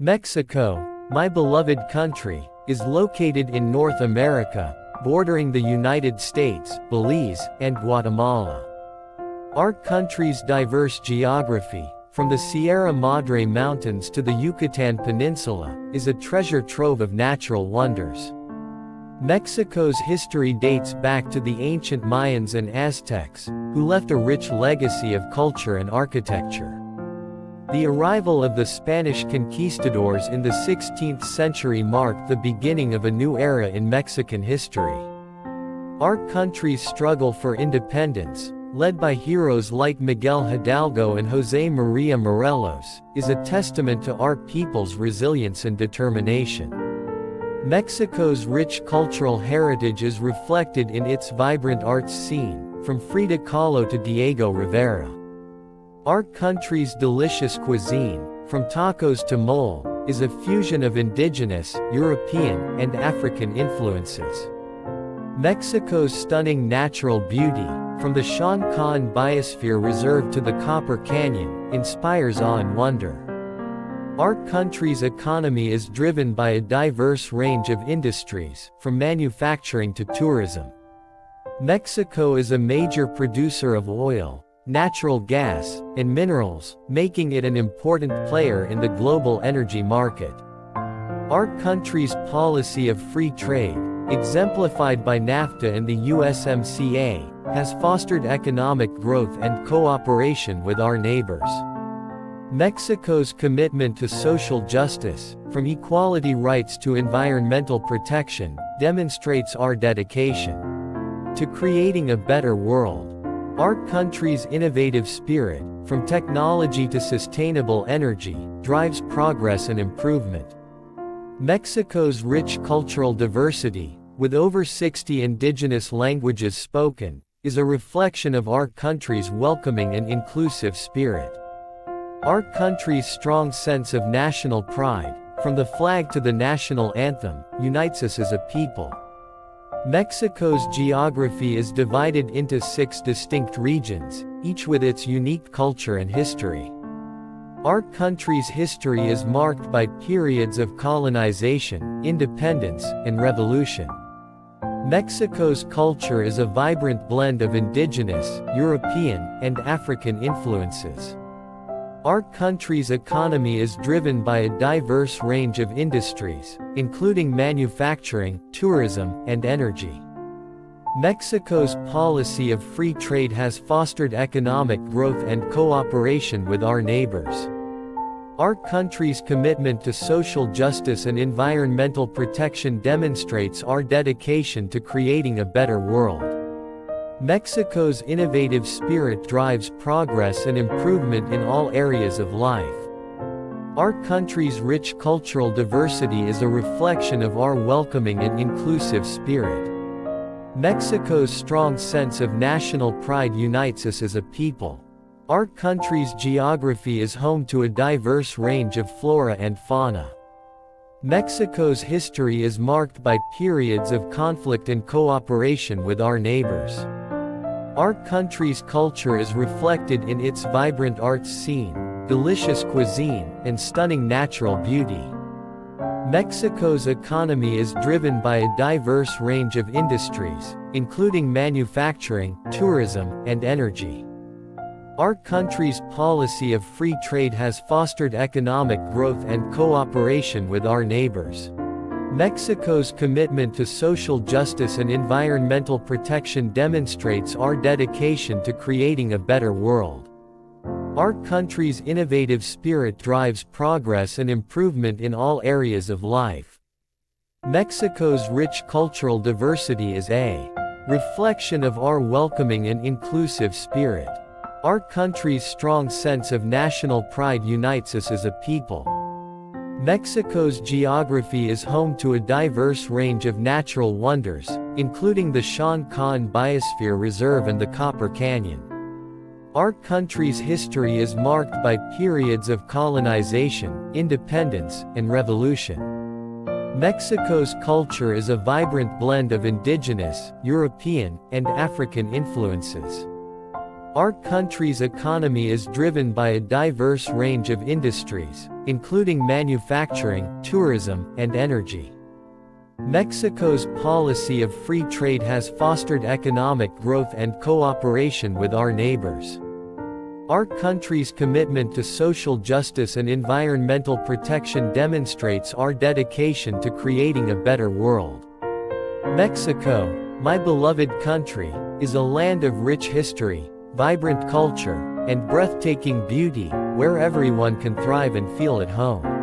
Mexico, my beloved country, is located in North America, bordering the United States, Belize, and Guatemala. Our country's diverse geography, from the Sierra Madre Mountains to the Yucatan Peninsula, is a treasure trove of natural wonders. Mexico's history dates back to the ancient Mayans and Aztecs, who left a rich legacy of culture and architecture. The arrival of the Spanish conquistadors in the 16th century marked the beginning of a new era in Mexican history. Our country's struggle for independence, led by heroes like Miguel Hidalgo and José María Morelos, is a testament to our people's resilience and determination. Mexico's rich cultural heritage is reflected in its vibrant arts scene, from Frida Kahlo to Diego Rivera. Our country's delicious cuisine, from tacos to mole, is a fusion of indigenous, European, and African influences. Mexico's stunning natural beauty, from the Shan Khan Biosphere Reserve to the Copper Canyon, inspires awe and wonder. Our country's economy is driven by a diverse range of industries, from manufacturing to tourism. Mexico is a major producer of oil, natural gas, and minerals, making it an important player in the global energy market. Our country's policy of free trade, exemplified by NAFTA and the USMCA, has fostered economic growth and cooperation with our neighbors. Mexico's commitment to social justice, from equality rights to environmental protection, demonstrates our dedication to creating a better world. Our country's innovative spirit, from technology to sustainable energy, drives progress and improvement. Mexico's rich cultural diversity, with over 60 indigenous languages spoken, is a reflection of our country's welcoming and inclusive spirit. Our country's strong sense of national pride, from the flag to the national anthem, unites us as a people. Mexico's geography is divided into 6 distinct regions, each with its unique culture and history. Our country's history is marked by periods of colonization, independence, and revolution. Mexico's culture is a vibrant blend of indigenous, European, and African influences. Our country's economy is driven by a diverse range of industries, including manufacturing, tourism, and energy. Mexico's policy of free trade has fostered economic growth and cooperation with our neighbors. Our country's commitment to social justice and environmental protection demonstrates our dedication to creating a better world. Mexico's innovative spirit drives progress and improvement in all areas of life. Our country's rich cultural diversity is a reflection of our welcoming and inclusive spirit. Mexico's strong sense of national pride unites us as a people. Our country's geography is home to a diverse range of flora and fauna. Mexico's history is marked by periods of conflict and cooperation with our neighbors. Our country's culture is reflected in its vibrant arts scene, delicious cuisine, and stunning natural beauty. Mexico's economy is driven by a diverse range of industries, including manufacturing, tourism, and energy. Our country's policy of free trade has fostered economic growth and cooperation with our neighbors. Mexico's commitment to social justice and environmental protection demonstrates our dedication to creating a better world. Our country's innovative spirit drives progress and improvement in all areas of life. Mexico's rich cultural diversity is a reflection of our welcoming and inclusive spirit. Our country's strong sense of national pride unites us as a people. Mexico's geography is home to a diverse range of natural wonders, including the Shan Khan Biosphere Reserve and the Copper Canyon. Our country's history is marked by periods of colonization, independence, and revolution. Mexico's culture is a vibrant blend of indigenous, European, and African influences. Our country's economy is driven by a diverse range of industries, including manufacturing, tourism, and energy. Mexico's policy of free trade has fostered economic growth and cooperation with our neighbors. Our country's commitment to social justice and environmental protection demonstrates our dedication to creating a better world. Mexico, my beloved country, is a land of rich history, vibrant culture, and breathtaking beauty, where everyone can thrive and feel at home.